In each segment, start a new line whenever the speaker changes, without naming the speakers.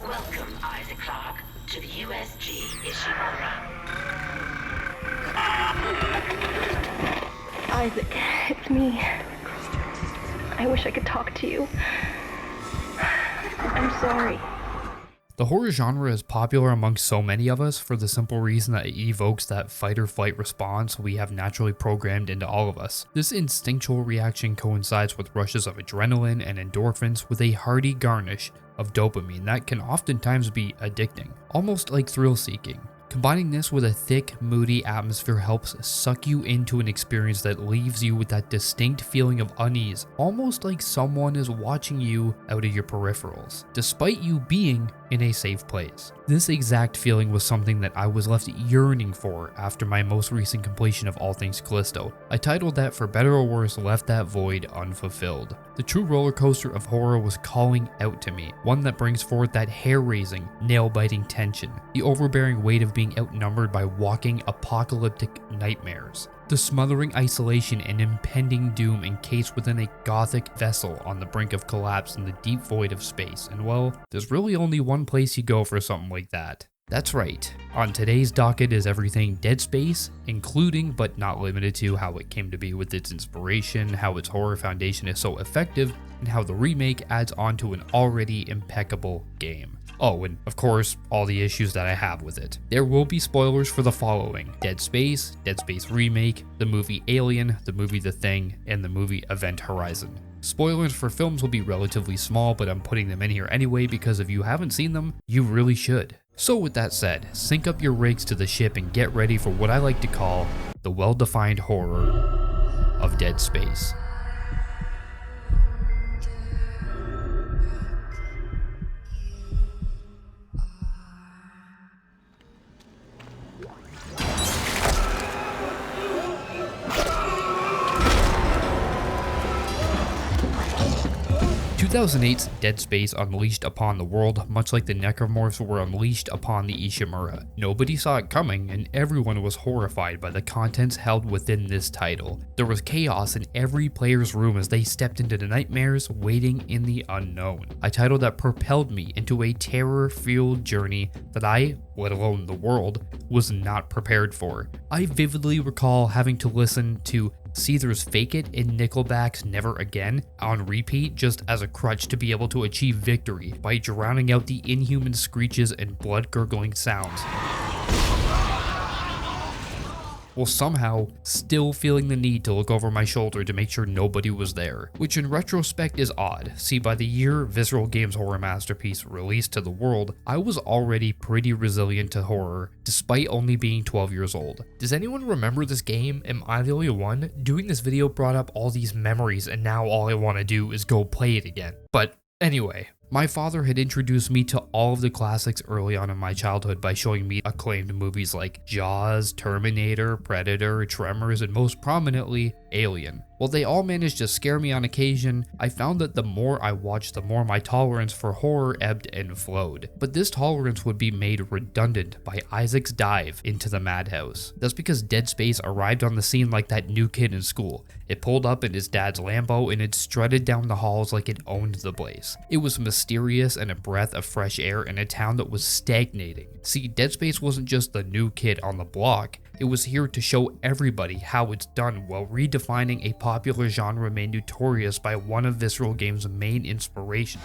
Welcome, Isaac Clarke, to the USG Ishimura.
Isaac, it's me. I wish I could talk to you. I'm sorry.
The horror genre is popular among so many of us for the simple reason that it evokes that fight or flight response we have naturally programmed into all of us. This instinctual reaction coincides with rushes of adrenaline and endorphins with a hearty garnish of dopamine that can oftentimes be addicting, almost like thrill-seeking. Combining this with a thick, moody atmosphere helps suck you into an experience that leaves you with that distinct feeling of unease, almost like someone is watching you out of your peripherals, despite you being in a safe place. This exact feeling was something that I was left yearning for after my most recent completion of All Things Callisto. I titled that For Better or Worse left that void unfulfilled. The true roller coaster of horror was calling out to me, one that brings forth that hair-raising, nail-biting tension, the overbearing weight of being outnumbered by walking apocalyptic nightmares, the smothering isolation and impending doom encased within a gothic vessel on the brink of collapse in the deep void of space. And well, there's really only one place you go for something like that. That's right, on today's docket is everything Dead Space, including but not limited to how it came to be with its inspiration, how its horror foundation is so effective, and how the remake adds on to an already impeccable game. Oh, and of course, all the issues that I have with it. There will be spoilers for the following: Dead Space Remake, the movie Alien, the movie The Thing, and the movie Event Horizon. Spoilers for films will be relatively small, but I'm putting them in here anyway because if you haven't seen them, you really should. So with that said, sync up your rigs to the ship and get ready for what I like to call the well-defined horror of Dead Space. 2008's Dead Space unleashed upon the world, much like the necromorphs were unleashed upon the Ishimura. Nobody saw it coming, and everyone was horrified by the contents held within this title. There was chaos in every player's room as they stepped into the nightmares waiting in the unknown. A title that propelled me into a terror-fueled journey that I, let alone the world, was not prepared for. I vividly recall having to listen to Seether's Fake It and Nickelback's Never Again on repeat just as a crutch to be able to achieve victory by drowning out the inhuman screeches and blood-gurgling sounds, while somehow still feeling the need to look over my shoulder to make sure nobody was there, which in retrospect is odd. See, by the year Visceral Games' horror masterpiece released to the world, I was already pretty resilient to horror, despite only being 12 years old. Does anyone remember this game? Am I the only one? Doing this video brought up all these memories, and now all I want to do is go play it again. But anyway, my father had introduced me to all of the classics early on in my childhood by showing me acclaimed movies like Jaws, Terminator, Predator, Tremors, and most prominently, Alien. While they all managed to scare me on occasion, I found that the more I watched, the more my tolerance for horror ebbed and flowed. But this tolerance would be made redundant by Isaac's dive into the madhouse. That's because Dead Space arrived on the scene like that new kid in school. It pulled up in his dad's Lambo and it strutted down the halls like it owned the place. It was mysterious and a breath of fresh air in a town that was stagnating. See, Dead Space wasn't just the new kid on the block. It was here to show everybody how it's done while redefining a popular genre made notorious by one of Visceral Games' main inspirations.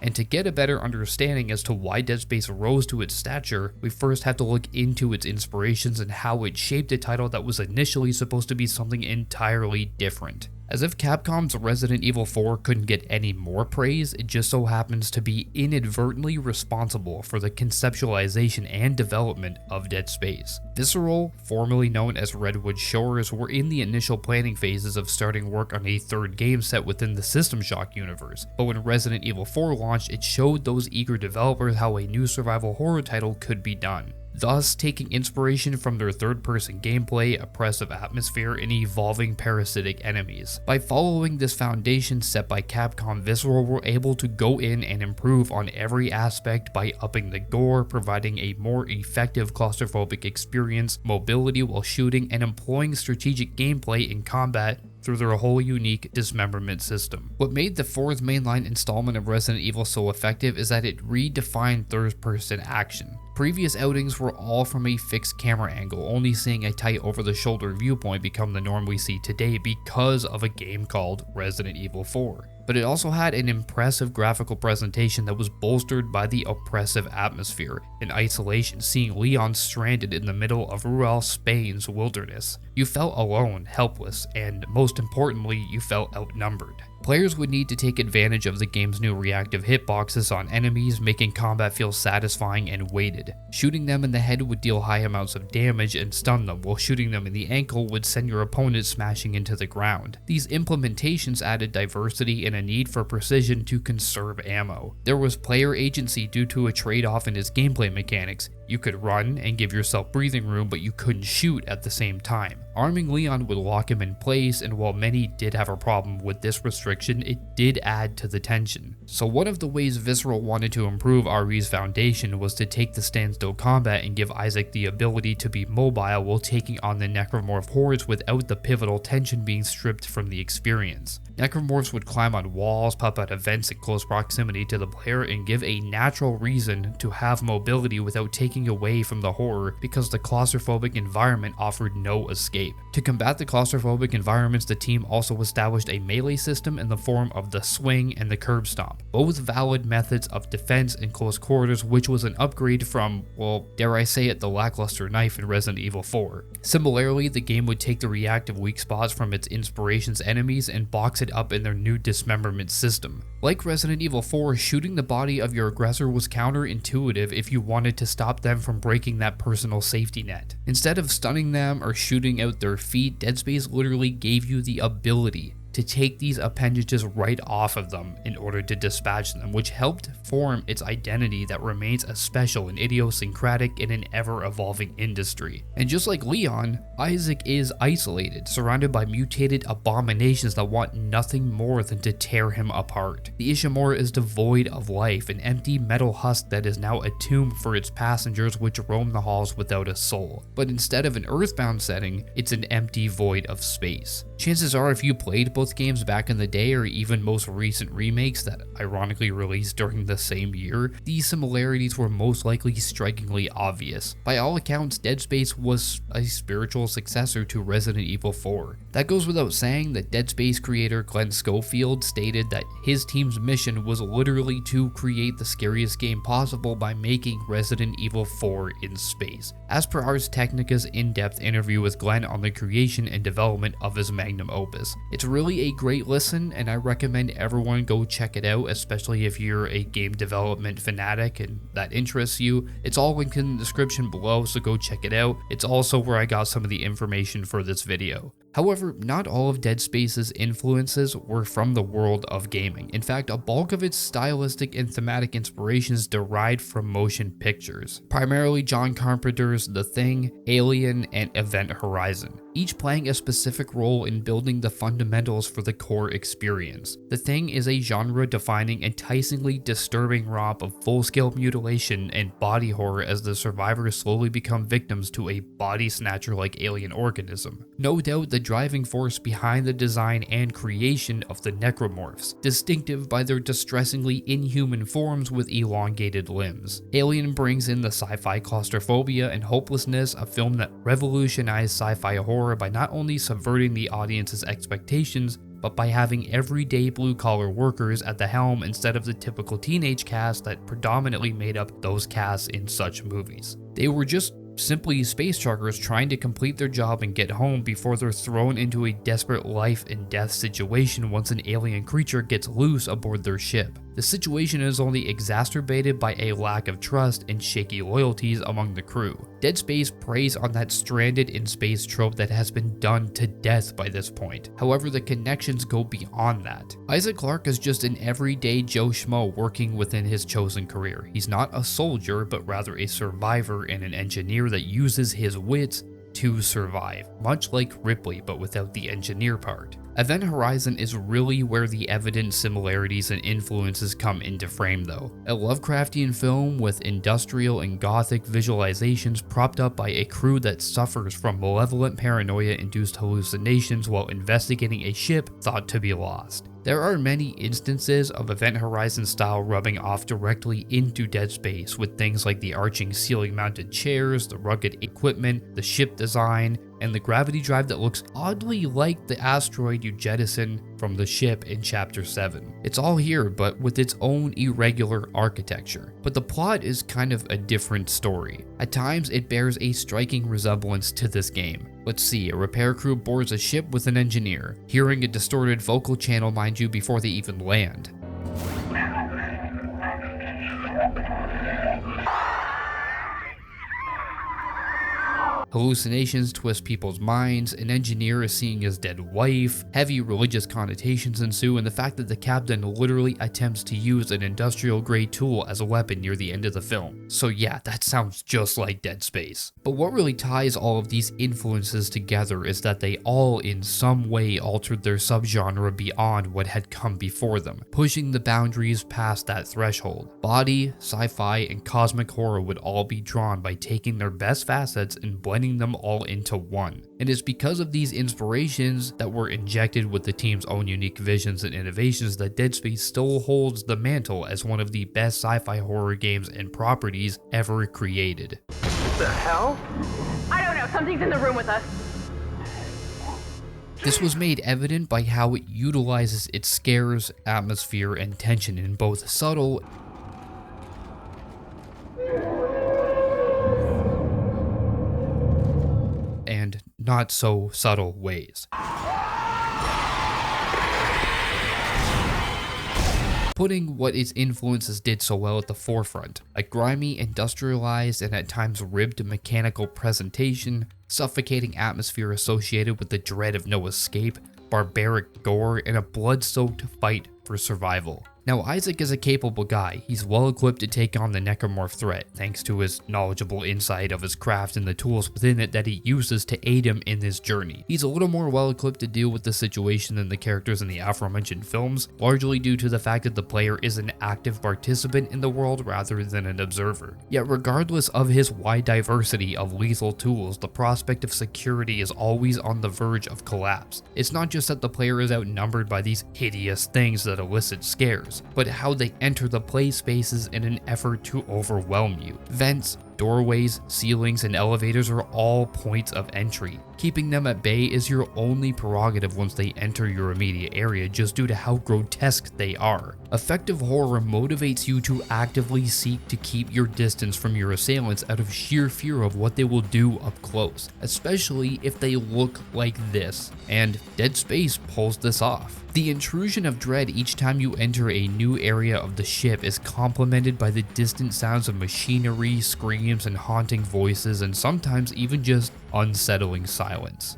And to get a better understanding as to why Dead Space rose to its stature, we first have to look into its inspirations and how it shaped a title that was initially supposed to be something entirely different. As if Capcom's Resident Evil 4 couldn't get any more praise, it just so happens to be inadvertently responsible for the conceptualization and development of Dead Space. Visceral, formerly known as Redwood Shores, were in the initial planning phases of starting work on a third game set within the System Shock universe, but when Resident Evil 4 launched, it showed those eager developers how a new survival horror title could be done, thus taking inspiration from their third-person gameplay, oppressive atmosphere, and evolving parasitic enemies. By following this foundation set by Capcom, Visceral were able to go in and improve on every aspect by upping the gore, providing a more effective claustrophobic experience, mobility while shooting, and employing strategic gameplay in combat through their whole unique dismemberment system. What made the fourth mainline installment of Resident Evil so effective is that it redefined third-person action. Previous outings were all from a fixed camera angle, only seeing a tight over-the-shoulder viewpoint become the norm we see today because of a game called Resident Evil 4. But it also had an impressive graphical presentation that was bolstered by the oppressive atmosphere and isolation, seeing Leon stranded in the middle of rural Spain's wilderness. You felt alone, helpless, and most importantly, you felt outnumbered. Players would need to take advantage of the game's new reactive hitboxes on enemies, making combat feel satisfying and weighted. Shooting them in the head would deal high amounts of damage and stun them, while shooting them in the ankle would send your opponent smashing into the ground. These implementations added diversity and a need for precision to conserve ammo. There was player agency due to a trade-off in its gameplay mechanics. You could run and give yourself breathing room, but you couldn't shoot at the same time. Arming Leon would lock him in place, and while many did have a problem with this restriction, it did add to the tension. So one of the ways Visceral wanted to improve RE's foundation was to take the standstill combat and give Isaac the ability to be mobile while taking on the necromorph hordes without the pivotal tension being stripped from the experience. Necromorphs would climb on walls, pop out of vents in close proximity to the player, and give a natural reason to have mobility without taking away from the horror, because the claustrophobic environment offered no escape. To combat the claustrophobic environments, the team also established a melee system in the form of the swing and the curb stomp, both valid methods of defense in close quarters, which was an upgrade from, well, dare I say it, the lackluster knife in Resident Evil 4. Similarly, the game would take the reactive weak spots from its inspiration's enemies and box it up in their new dismemberment system. Like Resident Evil 4, shooting the body of your aggressor was counterintuitive if you wanted to stop them from breaking that personal safety net. Instead of stunning them or shooting out their feet, Dead Space literally gave you the ability to take these appendages right off of them in order to dispatch them, which helped form its identity that remains a special and idiosyncratic in an ever-evolving industry. And just like Leon, Isaac is isolated, surrounded by mutated abominations that want nothing more than to tear him apart. The Ishimura is devoid of life, an empty metal husk that is now a tomb for its passengers which roam the halls without a soul. But instead of an earthbound setting, it's an empty void of space. Chances are if you played both games back in the day, or even most recent remakes that ironically released during the same year, these similarities were most likely strikingly obvious. By all accounts, Dead Space was a spiritual successor to Resident Evil 4. That goes without saying that Dead Space creator Glenn Schofield stated that his team's mission was literally to create the scariest game possible by making Resident Evil 4 in space. As per Ars Technica's in-depth interview with Glenn on the creation and development of his magnum opus. It's really a great listen, and I recommend everyone go check it out, especially if you're a game development fanatic and that interests you. It's all linked in the description below, so go check it out. It's also where I got some of the information for this video. However, not all of Dead Space's influences were from the world of gaming. In fact, a bulk of its stylistic and thematic inspirations derived from motion pictures, primarily John Carpenter's The Thing, Alien, and Event Horizon, each playing a specific role in building the fundamentals for the core experience. The Thing is a genre-defining, enticingly disturbing romp of full-scale mutilation and body horror as the survivors slowly become victims to a body snatcher-like alien organism. No doubt the driving force behind the design and creation of the necromorphs, distinctive by their distressingly inhuman forms with elongated limbs. Alien brings in the sci-fi claustrophobia and hopelessness, a film that revolutionized sci-fi horror by not only subverting the audience's expectations, but by having everyday blue-collar workers at the helm instead of the typical teenage cast that predominantly made up those casts in such movies. They were just simply space truckers trying to complete their job and get home before they're thrown into a desperate life and death situation once an alien creature gets loose aboard their ship. The situation is only exacerbated by a lack of trust and shaky loyalties among the crew. Dead Space preys on that stranded in space trope that has been done to death by this point. However, the connections go beyond that. Isaac Clarke is just an everyday Joe Schmo working within his chosen career. He's not a soldier, but rather a survivor and an engineer that uses his wits to survive, much like Ripley but without the engineer part. Event Horizon is really where the evident similarities and influences come into frame though. A Lovecraftian film with industrial and gothic visualizations propped up by a crew that suffers from malevolent paranoia-induced hallucinations while investigating a ship thought to be lost. There are many instances of Event Horizon style rubbing off directly into Dead Space, with things like the arching ceiling mounted chairs, the rugged equipment, the ship design, and the gravity drive that looks oddly like the asteroid you jettison from the ship in Chapter 7. It's all here, but with its own irregular architecture. But the plot is kind of a different story. At times, it bears a striking resemblance to this game. Let's see, a repair crew boards a ship with an engineer, hearing a distorted vocal channel, mind you, before they even land. Hallucinations twist people's minds, an engineer is seeing his dead wife, heavy religious connotations ensue, and the fact that the captain literally attempts to use an industrial grade tool as a weapon near the end of the film. So yeah, that sounds just like Dead Space. But what really ties all of these influences together is that they all in some way altered their subgenre beyond what had come before them, pushing the boundaries past that threshold. Body, sci-fi, and cosmic horror would all be drawn by taking their best facets and blending them all into one. And it's because of these inspirations that were injected with the team's own unique visions and innovations that Dead Space still holds the mantle as one of the best sci-fi horror games and properties ever created.
What the hell?
I don't know, something's in the room with us.
This was made evident by how it utilizes its scares, atmosphere, and tension in both subtle and not so subtle ways. Putting what its influences did so well at the forefront, a grimy, industrialized, and at times ribbed mechanical presentation, suffocating atmosphere associated with the dread of no escape, barbaric gore, and a blood-soaked fight for survival. Now, Isaac is a capable guy. He's well equipped to take on the necromorph threat, thanks to his knowledgeable insight of his craft and the tools within it that he uses to aid him in his journey. He's a little more well equipped to deal with the situation than the characters in the aforementioned films, largely due to the fact that the player is an active participant in the world rather than an observer. Yet regardless of his wide diversity of lethal tools, the prospect of security is always on the verge of collapse. It's not just that the player is outnumbered by these hideous things that elicit scares, but how they enter the play spaces in an effort to overwhelm you. Vents, doorways, ceilings, and elevators are all points of entry. Keeping them at bay is your only prerogative once they enter your immediate area, just due to how grotesque they are. Effective horror motivates you to actively seek to keep your distance from your assailants out of sheer fear of what they will do up close, especially if they look like this, and Dead Space pulls this off. The intrusion of dread each time you enter a new area of the ship is complemented by the distant sounds of machinery, screams, and haunting voices, and sometimes even just unsettling silence.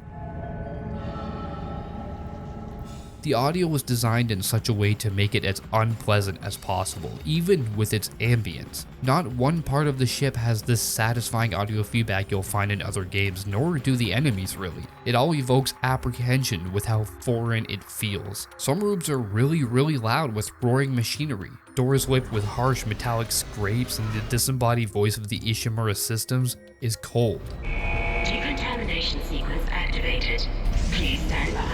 The audio was designed in such a way to make it as unpleasant as possible, even with its ambience. Not one part of the ship has this satisfying audio feedback you'll find in other games, nor do the enemies really. It all evokes apprehension with how foreign it feels. Some rooms are really loud with roaring machinery. Doors whip with harsh metallic scrapes, and the disembodied voice of the Ishimura systems is cold.
Decontamination sequence activated. Please stand by.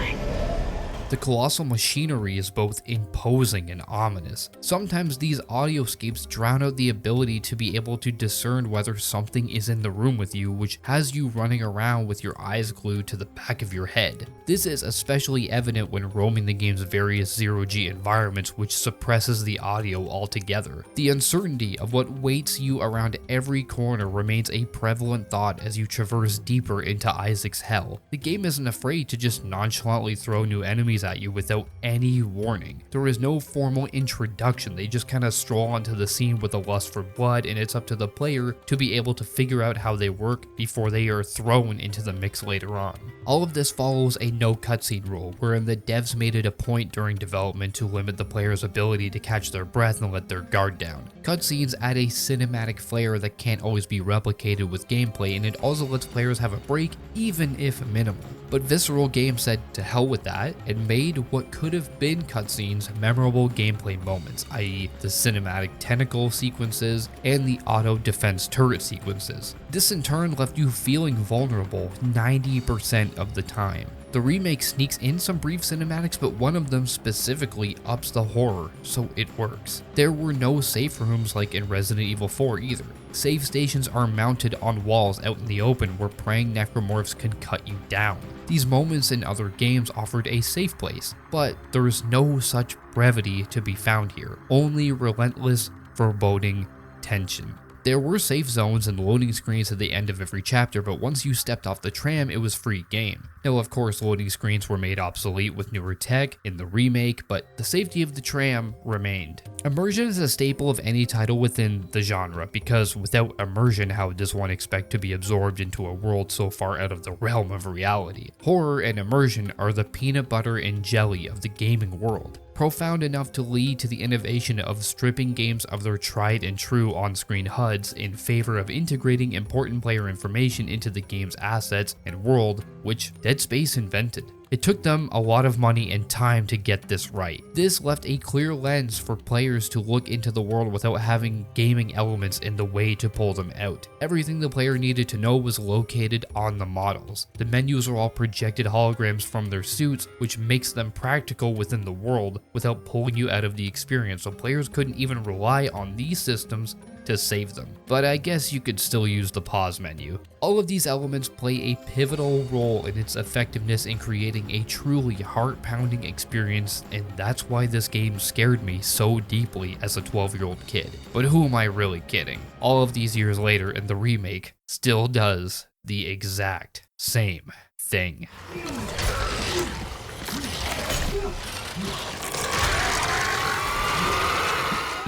The colossal machinery is both imposing and ominous. Sometimes these audioscapes drown out the ability to be able to discern whether something is in the room with you, which has you running around with your eyes glued to the back of your head. This is especially evident when roaming the game's various zero-G environments, which suppresses the audio altogether. The uncertainty of what waits you around every corner remains a prevalent thought as you traverse deeper into Isaac's hell. The game isn't afraid to just nonchalantly throw new enemies gaze at you without any warning. There is no formal introduction, they just kind of stroll onto the scene with a lust for blood, and it's up to the player to be able to figure out how they work before they are thrown into the mix later on. All of this follows a no cutscene rule, wherein the devs made it a point during development to limit the player's ability to catch their breath and let their guard down. Cutscenes add a cinematic flair that can't always be replicated with gameplay, and it also lets players have a break, even if minimal. But Visceral Games said to hell with that and made what could have been cutscenes memorable gameplay moments, i.e. the cinematic tentacle sequences and the auto defense turret sequences. This in turn left you feeling vulnerable 90% of the time. The remake sneaks in some brief cinematics, but one of them specifically ups the horror, so it works. There were no safe rooms like in Resident Evil 4 either. Save stations are mounted on walls out in the open where preying necromorphs can cut you down. These moments in other games offered a safe place, but there is no such brevity to be found here, only relentless, foreboding tension. There were safe zones and loading screens at the end of every chapter, but once you stepped off the tram, it was free game. Now, of course, loading screens were made obsolete with newer tech in the remake, but the safety of the tram remained. Immersion is a staple of any title within the genre, because without immersion, how does one expect to be absorbed into a world so far out of the realm of reality? Horror and immersion are the peanut butter and jelly of the gaming world. Profound enough to lead to the innovation of stripping games of their tried and true on-screen HUDs in favor of integrating important player information into the game's assets and world, which Dead Space invented. It took them a lot of money and time to get this right. This left a clear lens for players to look into the world without having gaming elements in the way to pull them out. Everything the player needed to know was located on the models. The menus are all projected holograms from their suits, which makes them practical within the world without pulling you out of the experience, so players couldn't even rely on these systems to save them. But I guess you could still use the pause menu. All of these elements play a pivotal role in its effectiveness in creating a truly heart-pounding experience, and that's why this game scared me so deeply as a 12-year-old kid. But who am I really kidding? All of these years later, and the remake still does the exact same thing.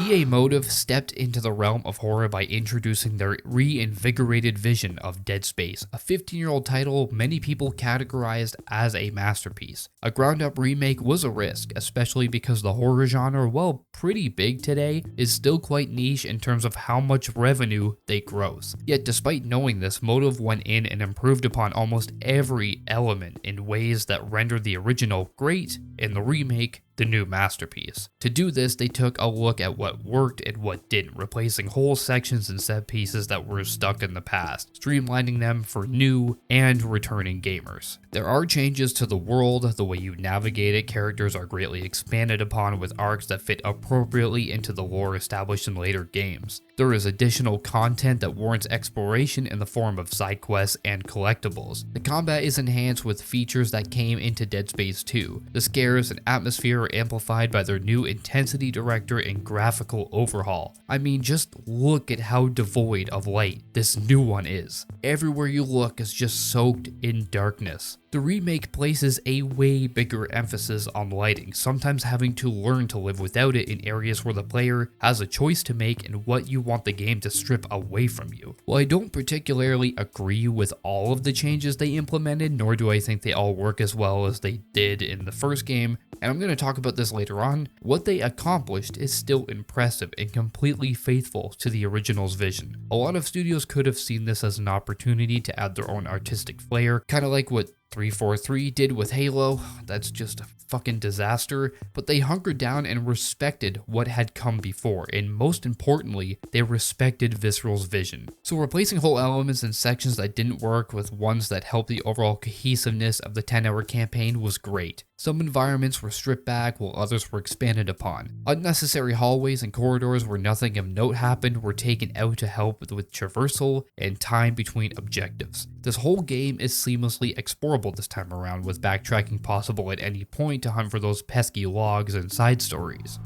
EA Motive stepped into the realm of horror by introducing their reinvigorated vision of Dead Space, a 15-year-old title many people categorized as a masterpiece. A ground-up remake was a risk, especially because the horror genre, while pretty big today, is still quite niche in terms of how much revenue they gross. Yet despite knowing this, Motive went in and improved upon almost every element in ways that rendered the original great and the remake the new masterpiece. To do this, they took a look at what worked and what didn't, replacing whole sections and set pieces that were stuck in the past, streamlining them for new and returning gamers. There are changes to the world, the way you navigate it, characters are greatly expanded upon with arcs that fit appropriately into the lore established in later games. There is additional content that warrants exploration in the form of side quests and collectibles. The combat is enhanced with features that came into Dead Space 2. The scares and atmosphere are amplified by their new intensity director and graphical overhaul. I mean, just look at how devoid of light this new one is. Everywhere you look is just soaked in darkness. The remake places a way bigger emphasis on lighting, sometimes having to learn to live without it in areas where the player has a choice to make and what you want the game to strip away from you. While I don't particularly agree with all of the changes they implemented, nor do I think they all work as well as they did in the first game, and I'm going to talk about this later on, what they accomplished is still impressive and completely faithful to the original's vision. A lot of studios could have seen this as an opportunity to add their own artistic flair, kind of like what 343 did with Halo. That's just a fucking disaster, but they hunkered down and respected what had come before, and most importantly, they respected Visceral's vision. So replacing whole elements and sections that didn't work with ones that helped the overall cohesiveness of the 10-hour campaign was great. Some environments were stripped back while others were expanded upon. Unnecessary hallways and corridors where nothing of note happened were taken out to help with traversal and time between objectives. This whole game is seamlessly explorable this time around, with backtracking possible at any point to hunt for those pesky logs and side stories.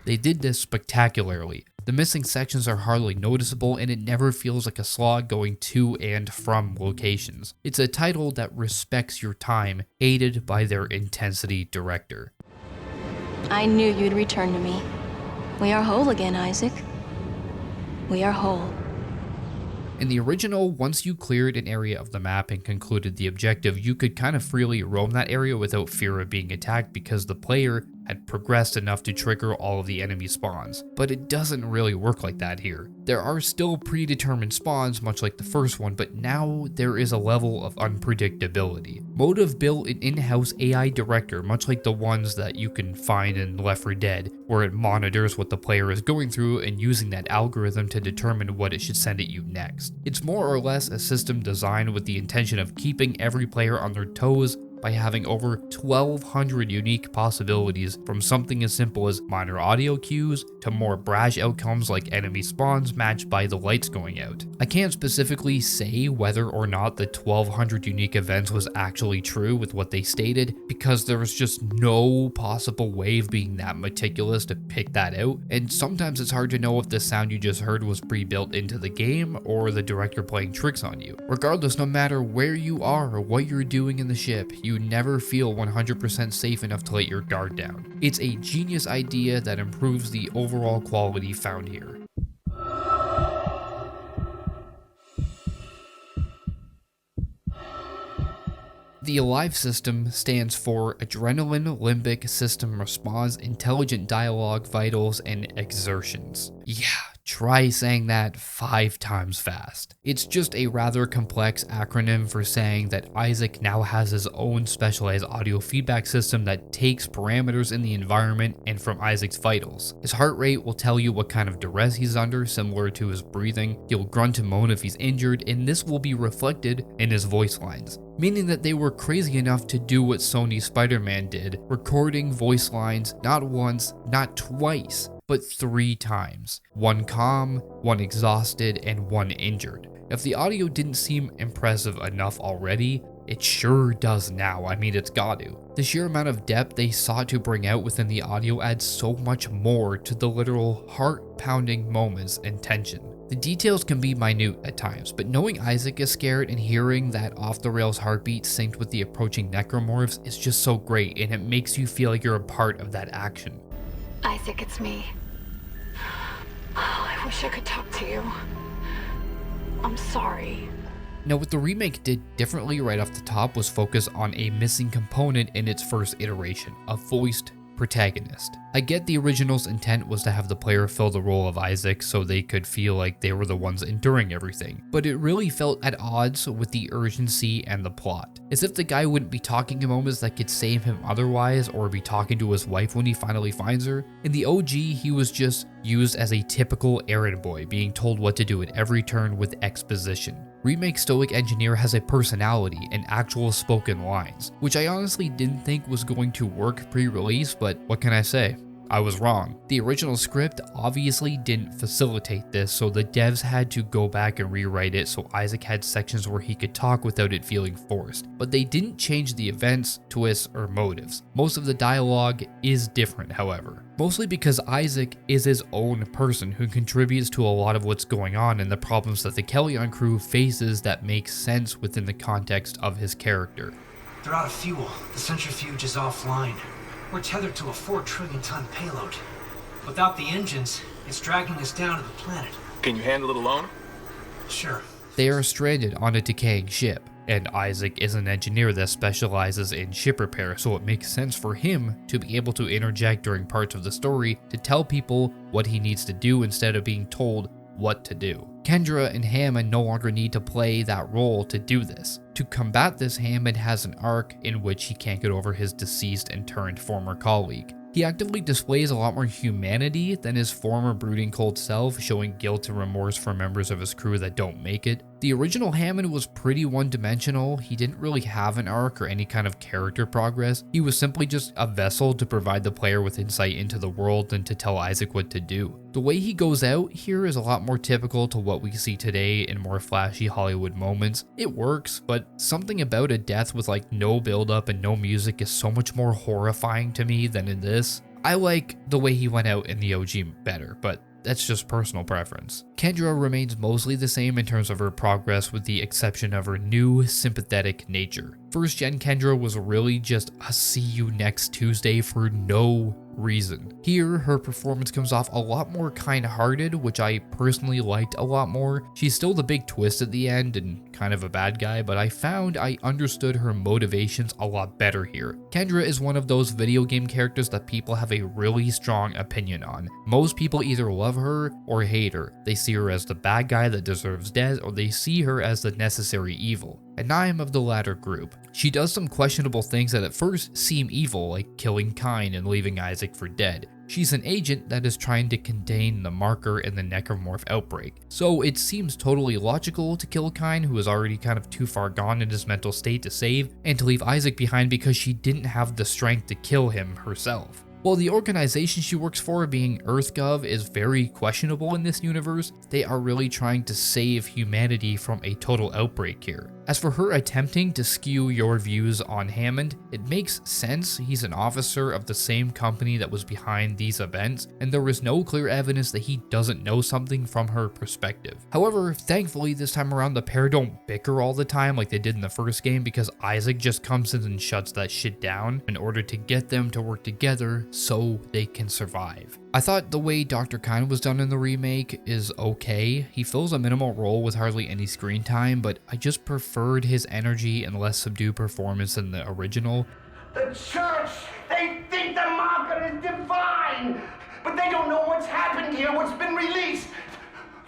They did this spectacularly, The missing sections are hardly noticeable, and it never feels like a slog going to and from locations. It's a title that respects your time, aided by their intensity director.
I knew you'd return to me. We are whole again, Isaac. We are whole.
In the original, once you cleared an area of the map and concluded the objective, you could kind of freely roam that area without fear of being attacked because the player had progressed enough to trigger all of the enemy spawns. But it doesn't really work like that here. There are still predetermined spawns, much like the first one, but now there is a level of unpredictability. Motive built an in-house AI director, much like the ones that you can find in Left 4 Dead, where it monitors what the player is going through and using that algorithm to determine what it should send at you next. It's more or less a system designed with the intention of keeping every player on their toes by having over 1,200 unique possibilities, from something as simple as minor audio cues to more brash outcomes like enemy spawns matched by the lights going out. I can't specifically say whether or not the 1,200 unique events was actually true with what they stated, because there was just no possible way of being that meticulous to pick that out, and sometimes it's hard to know if the sound you just heard was pre-built into the game or the director playing tricks on you. Regardless, no matter where you are or what you're doing in the ship, you never feel 100% safe enough to let your guard down. It's a genius idea that improves the overall quality found here. The A.L.I.V.E System stands for Adrenaline Limbic System Response Intelligent Dialogue Vitals and Exertions. Yeah, try saying that 5 times fast. It's just a rather complex acronym for saying that Isaac now has his own specialized audio feedback system that takes parameters in the environment and from Isaac's vitals. His heart rate will tell you what kind of duress he's under, similar to his breathing. He'll grunt and moan if he's injured, and this will be reflected in his voice lines. Meaning that they were crazy enough to do what Sony's Spider-Man did, recording voice lines not once, not twice, but 3 times. 1 calm, 1 exhausted, and 1 injured. If the audio didn't seem impressive enough already, it sure does now. I mean, it's got to. The sheer amount of depth they sought to bring out within the audio adds so much more to the literal heart-pounding moments and tension. The details can be minute at times, but knowing Isaac is scared and hearing that off-the-rails heartbeat synced with the approaching necromorphs is just so great, and it makes you feel like you're a part of that action.
Isaac, it's me. I wish I could talk to you. I'm sorry.
Now, what the remake did differently right off the top was focus on a missing component in its first iteration, a voiced protagonist. I get the original's intent was to have the player fill the role of Isaac so they could feel like they were the ones enduring everything, but it really felt at odds with the urgency and the plot. As if the guy wouldn't be talking in moments that could save him otherwise, or be talking to his wife when he finally finds her. In the OG, he was just used as a typical errand boy, being told what to do at every turn with exposition. Remake Stoic Engineer has a personality and actual spoken lines, which I honestly didn't think was going to work pre-release, but what can I say? I was wrong. The original script obviously didn't facilitate this, so the devs had to go back and rewrite it so Isaac had sections where he could talk without it feeling forced. But they didn't change the events, twists, or motives. Most of the dialogue is different, however. Mostly because Isaac is his own person who contributes to a lot of what's going on and the problems that the Kellyon crew faces that make sense within the context of his character.
They're out of fuel. The centrifuge is offline. We're tethered to a 4 trillion ton payload. Without the engines, it's dragging us down to the planet.
Can you handle it alone?
Sure.
They are stranded on a decaying ship, and Isaac is an engineer that specializes in ship repair, so it makes sense for him to be able to interject during parts of the story to tell people what he needs to do instead of being told what to do. Kendra and Hammond no longer need to play that role to do this. To combat this, Hammond has an arc in which he can't get over his deceased and turned former colleague. He actively displays a lot more humanity than his former brooding cold self, showing guilt and remorse for members of his crew that don't make it. The original Hammond was pretty one-dimensional. He didn't really have an arc or any kind of character progress. He was simply just a vessel to provide the player with insight into the world and to tell Isaac what to do. The way he goes out here is a lot more typical to what we see today in more flashy Hollywood moments. It works, but something about a death with like no build-up and no music is so much more horrifying to me than in this. I like the way he went out in the OG better, but that's just personal preference. Kendra remains mostly the same in terms of her progress with the exception of her new sympathetic nature. First gen Kendra was really just a see you next Tuesday for no reason. Here, her performance comes off a lot more kind-hearted, which I personally liked a lot more. She's still the big twist at the end and kind of a bad guy, but I found I understood her motivations a lot better here. Kendra is one of those video game characters that people have a really strong opinion on. Most people either love her or hate her. They see her as the bad guy that deserves death, or they see her as the necessary evil. And I am of the latter group. She does some questionable things that at first seem evil, like killing Kyne and leaving Isaac for dead. She's an agent that is trying to contain the marker in the necromorph outbreak, so it seems totally logical to kill Kyne, who is already kind of too far gone in his mental state to save, and to leave Isaac behind because she didn't have the strength to kill him herself. While the organization she works for, being EarthGov, is very questionable in this universe, they are really trying to save humanity from a total outbreak here. As for her attempting to skew your views on Hammond, it makes sense. He's an officer of the same company that was behind these events, and there is no clear evidence that he doesn't know something from her perspective. However, thankfully this time around the pair don't bicker all the time like they did in the first game, because Isaac just comes in and shuts that shit down in order to get them to work together so they can survive. I thought the way Dr. Kyne was done in the remake is okay. He fills a minimal role with hardly any screen time, but I just preferred his energy and less subdued performance than the original.
The church, they think the marker is divine, but they don't know what's happened here, what's been released.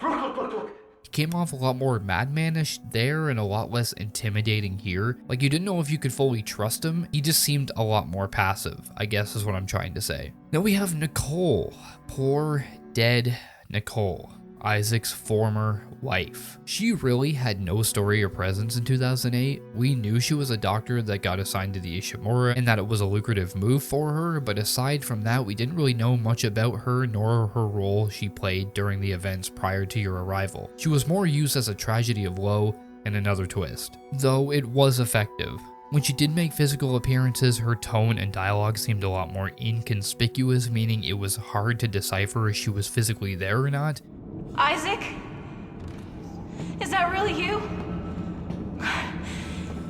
Look.
He came off a lot more madmanish there and a lot less intimidating here. Like, you didn't know if you could fully trust him. He just seemed a lot more passive, I guess is what I'm trying to say. Then we have Nicole. Poor, dead Nicole. Isaac's former wife. She really had no story or presence in 2008. We knew she was a doctor that got assigned to the Ishimura and that it was a lucrative move for her, but aside from that, we didn't really know much about her nor her role she played during the events prior to your arrival. She was more used as a tragedy of woe and another twist, though it was effective. When she did make physical appearances, her tone and dialogue seemed a lot more inconspicuous, meaning it was hard to decipher if she was physically there or not.
Isaac? Is that really you?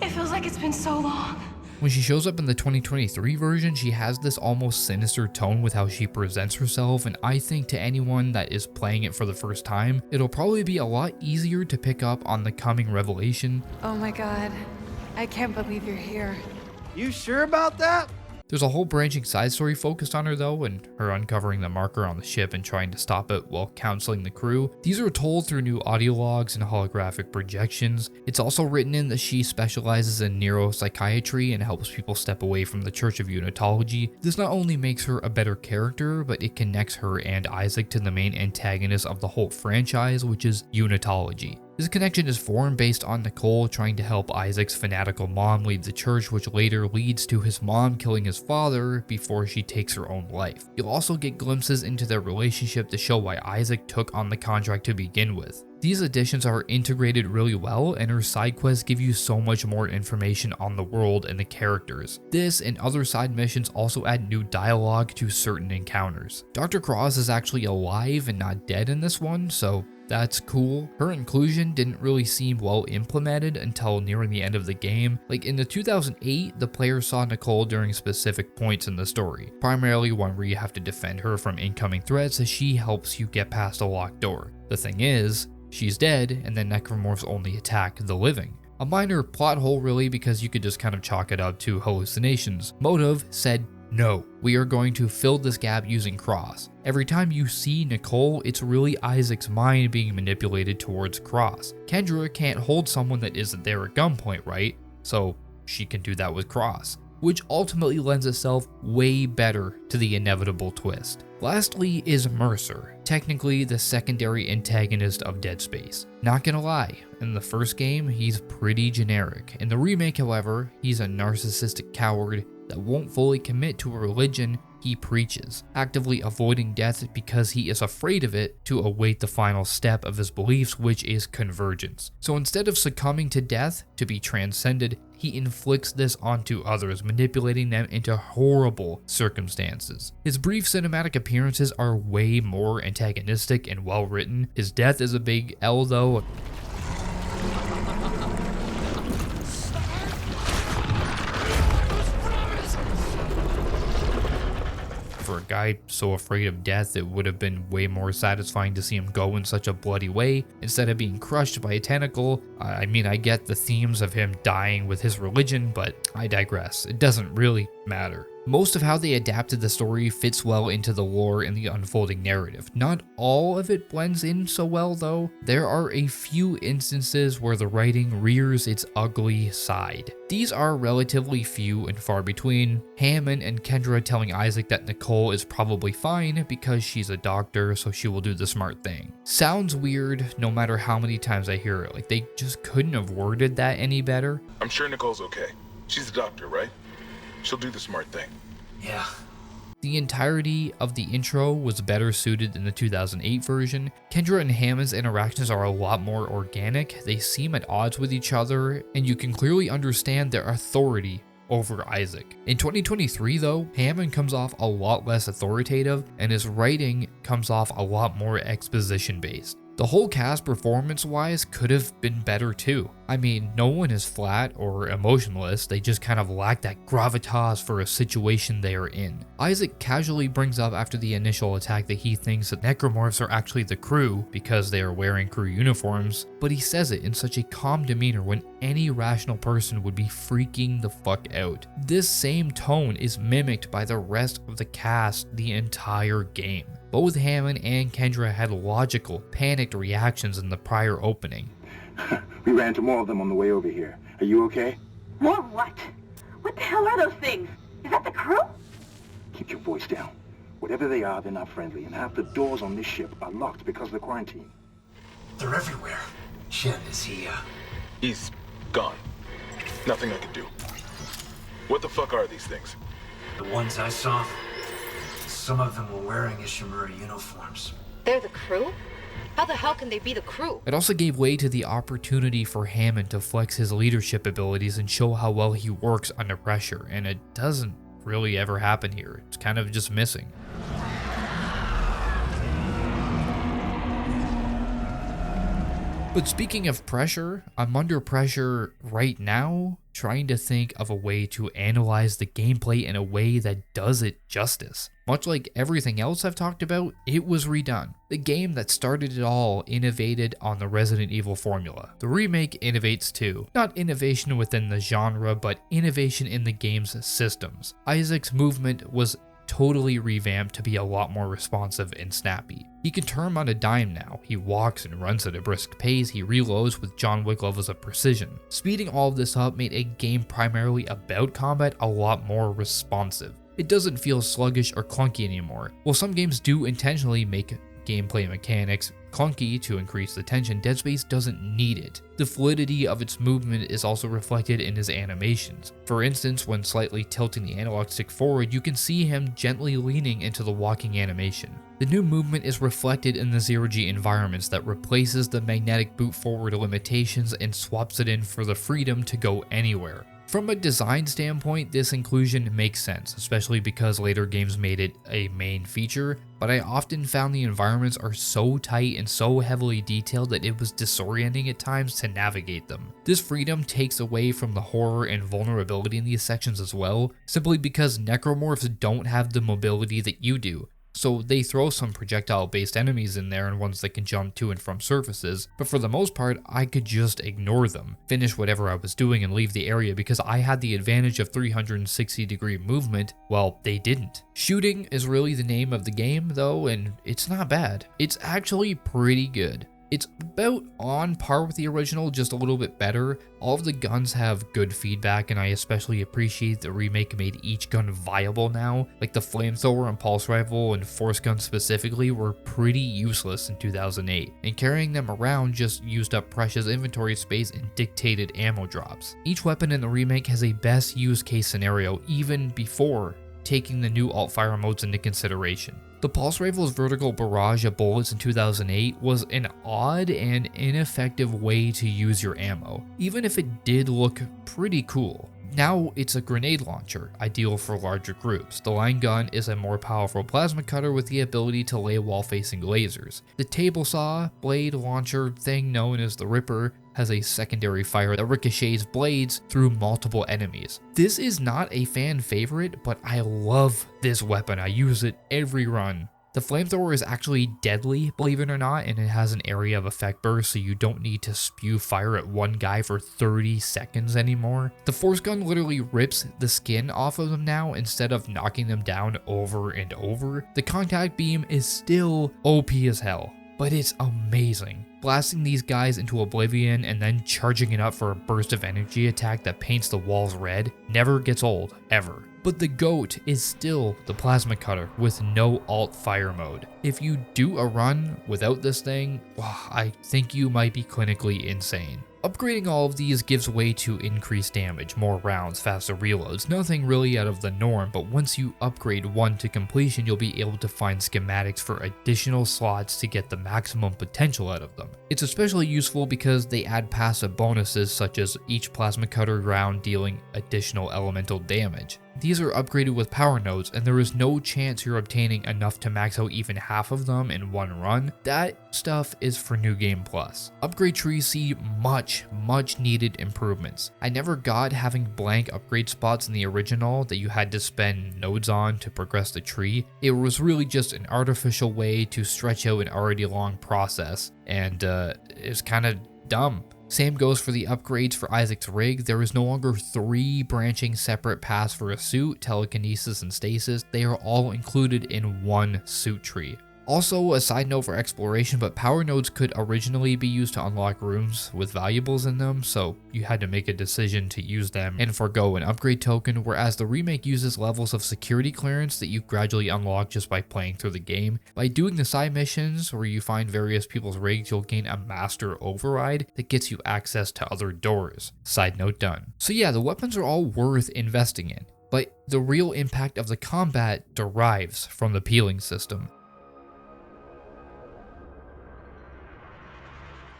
It feels like it's been so long.
When she shows up in the 2023 version, she has this almost sinister tone with how she presents herself, and I think to anyone that is playing it for the first time, it'll probably be a lot easier to pick up on the coming revelation.
Oh my god, I can't believe you're here.
You sure about that?
There's a whole branching side story focused on her though, and her uncovering the marker on the ship and trying to stop it while counseling the crew. These are told through new audio logs and holographic projections. It's also written in that she specializes in neuropsychiatry and helps people step away from the Church of Unitology. This not only makes her a better character, but it connects her and Isaac to the main antagonist of the whole franchise, which is Unitology. This connection is formed based on Nicole trying to help Isaac's fanatical mom leave the church, which later leads to his mom killing his father before she takes her own life. You'll also get glimpses into their relationship to show why Isaac took on the contract to begin with. These additions are integrated really well, and her side quests give you so much more information on the world and the characters. This and other side missions also add new dialogue to certain encounters. Dr. Cross is actually alive and not dead in this one, so that's cool. Her inclusion didn't really seem well implemented until nearing the end of the game. Like in the 2008, the player saw Nicole during specific points in the story, primarily one where you have to defend her from incoming threats as she helps you get past a locked door. The thing is, she's dead and the necromorphs only attack the living. A minor plot hole really, because you could just kind of chalk it up to hallucinations. Motive said, no, we are going to fill this gap using Cross. Every time you see Nicole, it's really Isaac's mind being manipulated towards Cross. Kendra can't hold someone that isn't there at gunpoint, right? So she can do that with Cross, which ultimately lends itself way better to the inevitable twist. Lastly is Mercer, technically the secondary antagonist of Dead Space. Not gonna lie, in the first game, he's pretty generic. In the remake, however, he's a narcissistic coward that won't fully commit to a religion he preaches, actively avoiding death because he is afraid of it to await the final step of his beliefs, which is convergence. So instead of succumbing to death to be transcended, he inflicts this onto others, manipulating them into horrible circumstances. His brief cinematic appearances are way more antagonistic and well written. His death is a big L though. For a guy so afraid of death, it would have been way more satisfying to see him go in such a bloody way instead of being crushed by a tentacle. I mean, I get the themes of him dying with his religion, but I digress. It doesn't really matter. Most of how they adapted the story fits well into the lore and the unfolding narrative. Not all of it blends in so well though. There are a few instances where the writing rears its ugly side. These are relatively few and far between. Hammond and Kendra telling Isaac that Nicole is probably fine because she's a doctor, so she will do the smart thing. Sounds weird no matter how many times I hear it. Like, they just couldn't have worded that any better.
I'm sure Nicole's okay. She's a doctor, right? She'll do the smart thing.
Yeah.
The entirety of the intro was better suited in the 2008 version. Kendra and Hammond's interactions are a lot more organic. They seem at odds with each other, and you can clearly understand their authority over Isaac. In 2023 though, Hammond comes off a lot less authoritative, and his writing comes off a lot more exposition based. The whole cast performance-wise could have been better too. I mean, no one is flat or emotionless, they just kind of lack that gravitas for a situation they are in. Isaac casually brings up after the initial attack that he thinks that necromorphs are actually the crew because they are wearing crew uniforms, but he says it in such a calm demeanor when any rational person would be freaking the fuck out. This same tone is mimicked by the rest of the cast the entire game. Both Hammond and Kendra had logical, panicked reactions in the prior opening.
We ran into more of them on the way over here. Are you okay?
More what? What the hell are those things? Is that the crew?
Keep your voice down. Whatever they are, they're not friendly, and half the doors on this ship are locked because of the quarantine.
They're everywhere. Shen, is he,
He's gone. Nothing I can do. What the fuck are these things?
The ones I saw? Some of them were wearing Ishimura uniforms.
They're the crew? How the hell can they be the crew?
It also gave way to the opportunity for Hammond to flex his leadership abilities and show how well he works under pressure, and it doesn't really ever happen here. It's kind of just missing. But speaking of pressure, I'm under pressure right now, trying to think of a way to analyze the gameplay in a way that does it justice. Much like everything else I've talked about, it was redone. The game that started it all innovated on the Resident Evil formula. The remake innovates too. Not innovation within the genre, but innovation in the game's systems. Isaac's movement was totally revamped to be a lot more responsive and snappy. He can turn on a dime now. He walks and runs at a brisk pace. He reloads with John Wick levels of precision. Speeding all of this up made a game primarily about combat a lot more responsive. It doesn't feel sluggish or clunky anymore. While some games do intentionally make gameplay mechanics clunky to increase the tension, Dead Space doesn't need it. The fluidity of its movement is also reflected in his animations. For instance, when slightly tilting the analog stick forward, you can see him gently leaning into the walking animation. The new movement is reflected in the zero-G environments that replaces the magnetic boot forward limitations and swaps it in for the freedom to go anywhere. From a design standpoint, this inclusion makes sense, especially because later games made it a main feature, but I often found the environments are so tight and so heavily detailed that it was disorienting at times to navigate them. This freedom takes away from the horror and vulnerability in these sections as well, simply because necromorphs don't have the mobility that you do. So they throw some projectile-based enemies in there and ones that can jump to and from surfaces, but for the most part, I could just ignore them, finish whatever I was doing and leave the area because I had the advantage of 360-degree movement, while they didn't. Shooting is really the name of the game though, and it's not bad. It's actually pretty good. It's about on par with the original, just a little bit better. All of the guns have good feedback, and I especially appreciate the remake made each gun viable now. Like the flamethrower and pulse rifle and force gun specifically were pretty useless in 2008, and carrying them around just used up precious inventory space and dictated ammo drops. Each weapon in the remake has a best use case scenario even before taking the new alt-fire modes into consideration. The pulse rifle's vertical barrage of bullets in 2008 was an odd and ineffective way to use your ammo, even if it did look pretty cool. Now it's a grenade launcher, ideal for larger groups. The line gun is a more powerful plasma cutter with the ability to lay wall-facing lasers. The table saw blade launcher thing known as the Ripper has a secondary fire that ricochets blades through multiple enemies. This is not a fan favorite, but I love this weapon. I use it every run. The flamethrower is actually deadly, believe it or not, and it has an area of effect burst, so you don't need to spew fire at one guy for 30 seconds anymore. The force gun literally rips the skin off of them now instead of knocking them down over and over. The contact beam is still OP as hell, but it's amazing. Blasting these guys into oblivion and then charging it up for a burst of energy attack that paints the walls red never gets old, ever. But the GOAT is still the plasma cutter with no alt fire mode. If you do a run without this thing, I think you might be clinically insane. Upgrading all of these gives way to increased damage, more rounds, faster reloads, nothing really out of the norm, but once you upgrade one to completion, you'll be able to find schematics for additional slots to get the maximum potential out of them. It's especially useful because they add passive bonuses such as each plasma cutter round dealing additional elemental damage. These are upgraded with power nodes, and there is no chance you're obtaining enough to max out even half of them in one run. That stuff is for New Game Plus. Upgrade trees see much needed improvements. I never got having blank upgrade spots in the original that you had to spend nodes on to progress the tree. It was really just an artificial way to stretch out an already long process, and it's kind of dumb. Same goes for the upgrades for Isaac's rig. There is no longer 3 branching separate paths for a suit, telekinesis, and stasis. They are all included in one suit tree. Also, a side note for exploration, but power nodes could originally be used to unlock rooms with valuables in them, so you had to make a decision to use them and forgo an upgrade token, whereas the remake uses levels of security clearance that you gradually unlock just by playing through the game. By doing the side missions where you find various people's rigs, you'll gain a master override that gets you access to other doors. Side note done. So yeah, the weapons are all worth investing in, but the real impact of the combat derives from the peeling system.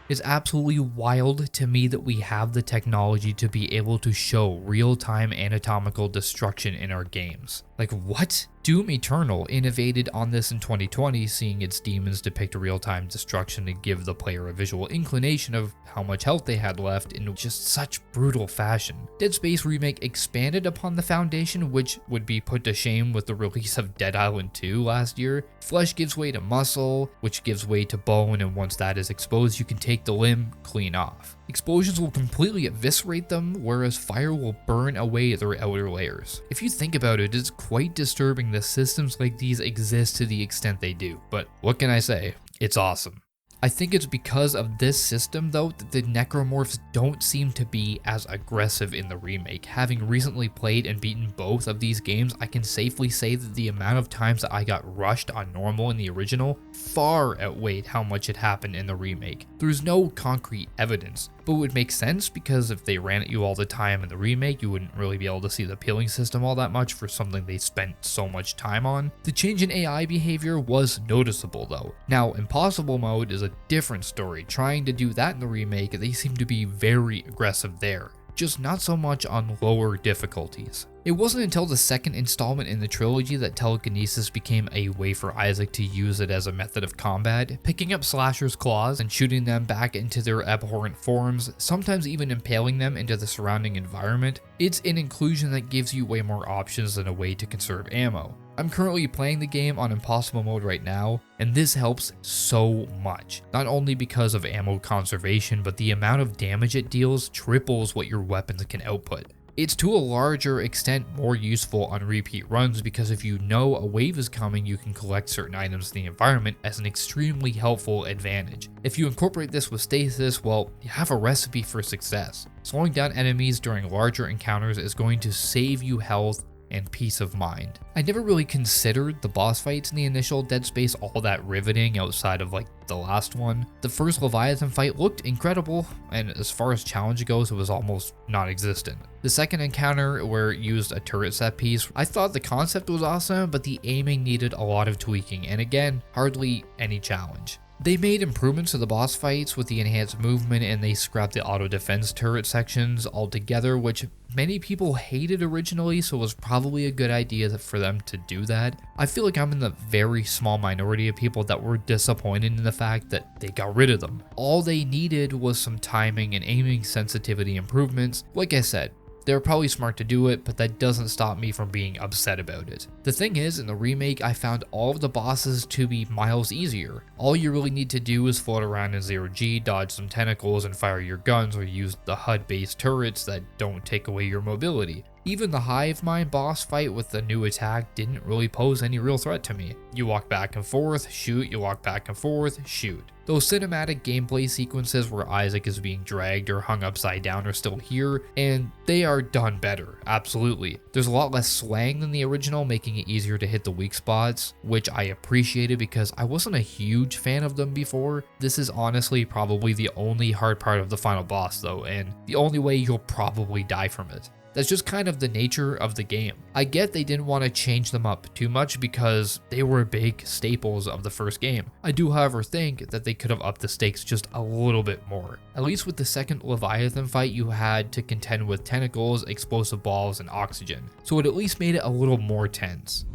It's absolutely wild to me that we have the technology to be able to show real-time anatomical destruction in our games. Like, what? Doom Eternal innovated on this in 2020, seeing its demons depict real-time destruction to give the player a visual inclination of how much health they had left in just such brutal fashion. Dead Space Remake expanded upon the foundation, which would be put to shame with the release of Dead Island 2 last year. Flesh gives way to muscle, which gives way to bone, and once that is exposed, you can take the limb clean off. Explosions will completely eviscerate them, whereas fire will burn away their outer layers. If you think about it, it's quite disturbing that systems like these exist to the extent they do, but what can I say? It's awesome. I think it's because of this system though that the necromorphs don't seem to be as aggressive in the remake. Having recently played and beaten both of these games, I can safely say that the amount of times that I got rushed on normal in the original far outweighed how much it happened in the remake. There's no concrete evidence, but it would make sense because if they ran at you all the time in the remake, you wouldn't really be able to see the peeling system all that much for something they spent so much time on. The change in AI behavior was noticeable though. Now, impossible mode is a different story. Trying to do that in the remake, they seem to be very aggressive there, just not so much on lower difficulties. It wasn't until the second installment in the trilogy that telekinesis became a way for Isaac to use it as a method of combat, picking up slashers' claws and shooting them back into their abhorrent forms, sometimes even impaling them into the surrounding environment. It's an inclusion that gives you way more options than a way to conserve ammo. I'm currently playing the game on impossible mode right now, and this helps so much. Not only because of ammo conservation, but the amount of damage it deals triples what your weapons can output. It's to a larger extent more useful on repeat runs because if you know a wave is coming, you can collect certain items in the environment as an extremely helpful advantage. If you incorporate this with stasis, well, you have a recipe for success. Slowing down enemies during larger encounters is going to save you health and peace of mind. I never really considered the boss fights in the initial Dead Space all that riveting outside of like the last one. The first Leviathan fight looked incredible, and as far as challenge goes, it was almost non-existent. The second encounter, where it used a turret set piece, I thought the concept was awesome, but the aiming needed a lot of tweaking, and again, hardly any challenge. They made improvements to the boss fights with the enhanced movement, and they scrapped the auto defense turret sections altogether, which many people hated originally, so it was probably a good idea for them to do that. I feel like I'm in the very small minority of people that were disappointed in the fact that they got rid of them. All they needed was some timing and aiming sensitivity improvements. Like I said, they're probably smart to do it, but that doesn't stop me from being upset about it. The thing is, in the remake, I found all of the bosses to be miles easier. All you really need to do is float around in zero-G, dodge some tentacles, and fire your guns, or use the HUD-based turrets that don't take away your mobility. Even the Hive Mind boss fight with the new attack didn't really pose any real threat to me. You walk back and forth, shoot, you walk back and forth, shoot. Those cinematic gameplay sequences where Isaac is being dragged or hung upside down are still here, and they are done better, absolutely. There's a lot less slang than the original, making it easier to hit the weak spots, which I appreciated because I wasn't a huge fan of them before. This is honestly probably the only hard part of the final boss though, and the only way you'll probably die from it. That's just kind of the nature of the game. I get they didn't want to change them up too much because they were big staples of the first game. I do, however, think that they could have upped the stakes just a little bit more. At least with the second Leviathan fight, you had to contend with tentacles, explosive balls, and oxygen, so it at least made it a little more tense.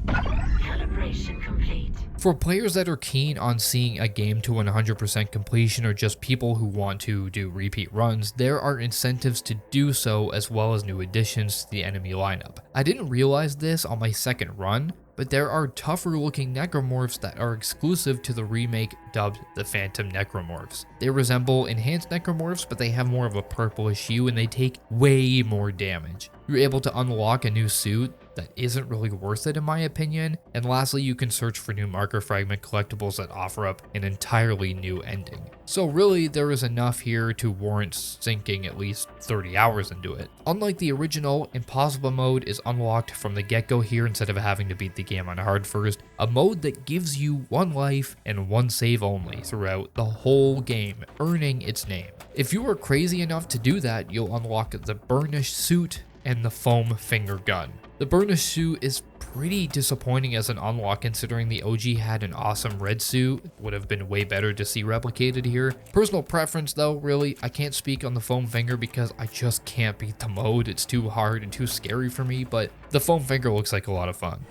Calibration complete.
For players that are keen on seeing a game to 100% completion, or just people who want to do repeat runs, there are incentives to do so, as well as new additions to the enemy lineup. I didn't realize this on my second run, but there are tougher looking necromorphs that are exclusive to the remake, dubbed the Phantom Necromorphs. They resemble enhanced necromorphs, but they have more of a purplish hue and they take way more damage. You're able to unlock a new suit that isn't really worth it in my opinion, and lastly you can search for new marker fragment collectibles that offer up an entirely new ending. So really there is enough here to warrant sinking at least 30 hours into it. Unlike the original, Impossible mode is unlocked from the get-go here instead of having to beat the game on hard first, a mode that gives you one life and one save only throughout the whole game, earning its name. If you are crazy enough to do that, you'll unlock the burnished suit and the foam finger gun. The burnished suit is pretty disappointing as an unlock considering the OG had an awesome red suit. It would have been way better to see replicated here. Personal preference though, really, I can't speak on the foam finger because I just can't beat the mode. It's too hard and too scary for me, but the foam finger looks like a lot of fun.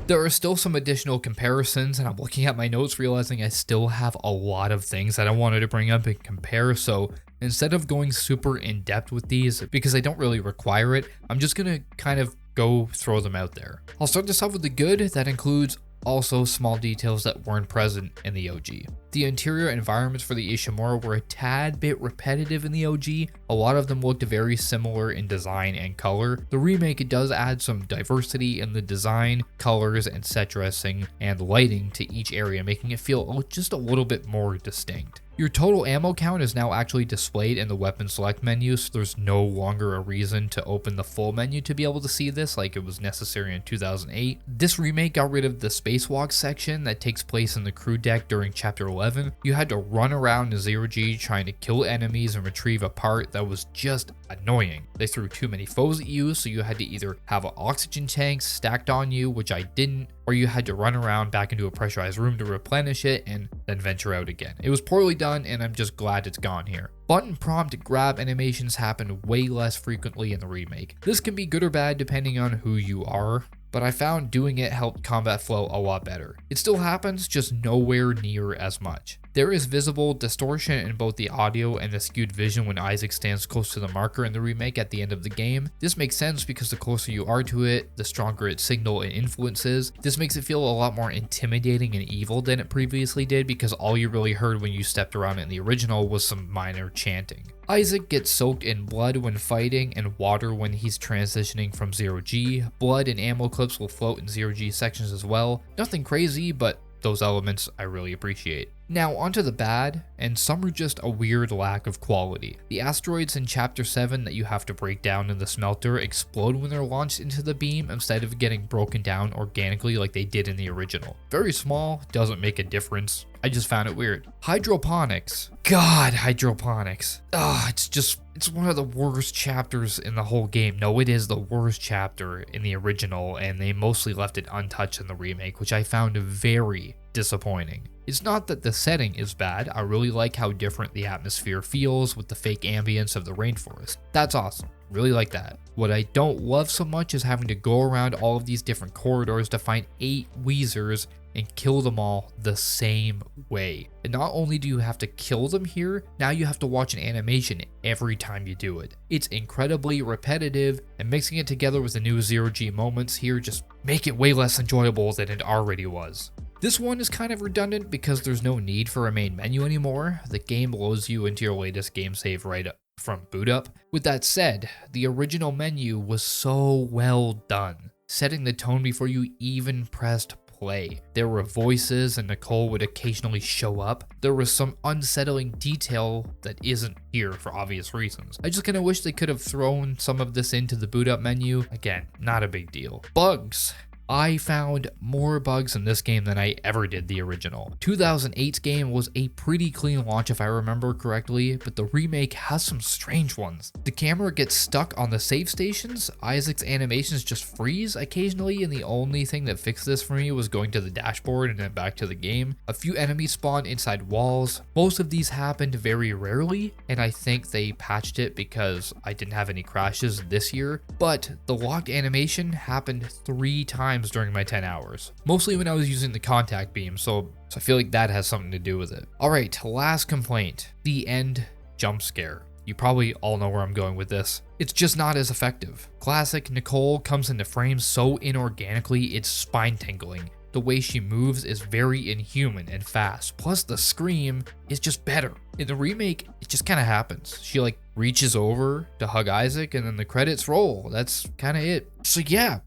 There are still some additional comparisons, and I'm looking at my notes realizing I still have a lot of things that I wanted to bring up and compare, so instead of going super in depth with these, because I don't really require it, I'm just gonna kind of go throw them out there. I'll start this off with the good. That includes also small details that weren't present in the OG. The interior environments for the Ishimura were a tad bit repetitive in the OG. A lot of them looked very similar in design and color. The remake does add some diversity in the design, colors, and set dressing and lighting to each area, making it feel just a little bit more distinct. Your total ammo count is now actually displayed in the weapon select menu, so there's no longer a reason to open the full menu to be able to see this like it was necessary in 2008. This remake got rid of the spacewalk section that takes place in the crew deck during chapter 11. You had to run around in zero-G trying to kill enemies and retrieve a part that was just annoying. They threw too many foes at you, so you had to either have an oxygen tank stacked on you, which I didn't, or you had to run around back into a pressurized room to replenish it and then venture out again. It was poorly done, and I'm just glad it's gone here. Button prompt grab animations happen way less frequently in the remake. This can be good or bad depending on who you are, but I found doing it helped combat flow a lot better. It still happens, just nowhere near as much. There is visible distortion in both the audio and the skewed vision when Isaac stands close to the marker in the remake at the end of the game. This makes sense because the closer you are to it, the stronger its signal and influence is. This makes it feel a lot more intimidating and evil than it previously did because all you really heard when you stepped around in the original was some minor chanting. Isaac gets soaked in blood when fighting and water when he's transitioning from zero-G. Blood and ammo clips will float in zero-G sections as well. Nothing crazy, but those elements I really appreciate. Now onto the bad, and some are just a weird lack of quality. The asteroids in Chapter 7 that you have to break down in the smelter explode when they're launched into the beam instead of getting broken down organically like they did in the original. Very small, doesn't make a difference. I just found it weird. Hydroponics. God, hydroponics. It's one of the worst chapters in the whole game. No, it is the worst chapter in the original, and they mostly left it untouched in the remake, which I found very disappointing. It's not that the setting is bad. I really like how different the atmosphere feels with the fake ambience of the rainforest. That's awesome. Really like that. What I don't love so much is having to go around all of these different corridors to find 8 Weezers and kill them all the same way. And not only do you have to kill them here, now you have to watch an animation every time you do it. It's incredibly repetitive, and mixing it together with the new zero-G moments here just make it way less enjoyable than it already was. This one is kind of redundant because there's no need for a main menu anymore. The game loads you into your latest game save right up from boot up. With that said, the original menu was so well done, setting the tone before you even pressed play. There were voices and Nicole would occasionally show up. There was some unsettling detail that isn't here for obvious reasons. I just kind of wish they could have thrown some of this into the boot up menu. Again, not a big deal. Bugs. I found more bugs in this game than I ever did the original. 2008's game was a pretty clean launch if I remember correctly, but the remake has some strange ones. The camera gets stuck on the save stations, Isaac's animations just freeze occasionally, and the only thing that fixed this for me was going to the dashboard and then back to the game. A few enemies spawn inside walls. Most of these happened very rarely, and I think they patched it because I didn't have any crashes this year, but the locked animation happened 3 times during my 10 hours, mostly when I was using the contact beam, so I feel like that has something to do with it. Alright, last complaint, the end jump scare. You probably all know where I'm going with this. It's just not as effective. Classic Nicole comes into frame so inorganically, it's spine tingling. The way she moves is very inhuman and fast, plus the scream is just better. In the remake, it just kind of happens. She like reaches over to hug Isaac and then the credits roll. That's kind of it. So yeah,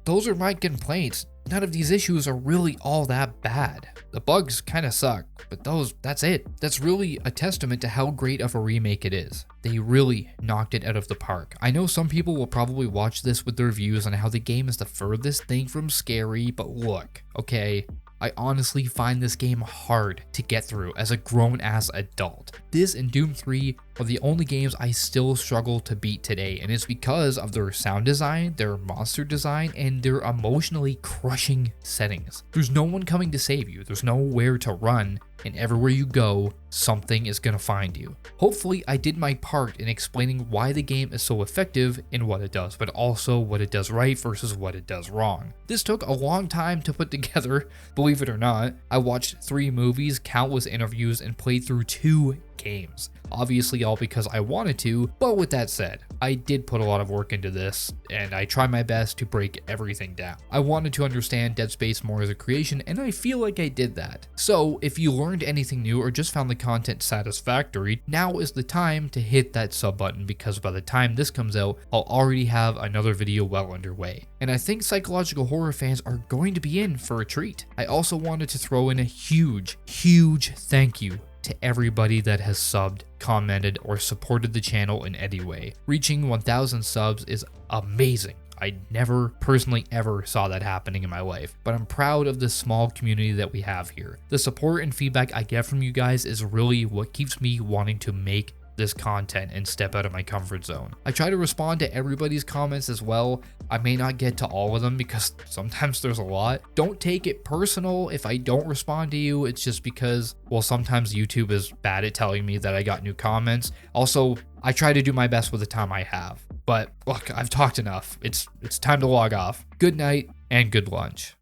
those are my complaints. None of these issues are really all that bad. The bugs kind of suck, but that's it. That's really a testament to how great of a remake it is. They really knocked it out of the park. I know some people will probably watch this with their views on how the game is the furthest thing from scary, but look, okay, I honestly find this game hard to get through as a grown-ass adult. This and Doom 3 are the only games I still struggle to beat today, and it's because of their sound design, their monster design, and their emotionally crushing settings. There's no one coming to save you, there's nowhere to run, and everywhere you go, something is gonna find you. Hopefully, I did my part in explaining why the game is so effective in what it does, but also what it does right versus what it does wrong. This took a long time to put together, believe it or not. I watched 3 movies, countless interviews, and played through 2 games. Obviously all because I wanted to, but with that said, I did put a lot of work into this, and I tried my best to break everything down. I wanted to understand Dead Space more as a creation, and I feel like I did that. So if you learned anything new or just found the content satisfactory, now is the time to hit that sub button, because by the time this comes out, I'll already have another video well underway. And I think psychological horror fans are going to be in for a treat. I also wanted to throw in a huge thank you to everybody that has subbed, commented, or supported the channel in any way. Reaching 1,000 subs is amazing. I never personally ever saw that happening in my life, but I'm proud of the small community that we have here. The support and feedback I get from you guys is really what keeps me wanting to make this content and step out of my comfort zone. I try to respond to everybody's comments as well. I may not get to all of them because sometimes there's a lot. Don't take it personal if I don't respond to you. It's just because, well, sometimes YouTube is bad at telling me that I got new comments. Also, I try to do my best with the time I have. But look, I've talked enough. It's time to log off. Good night and good lunch.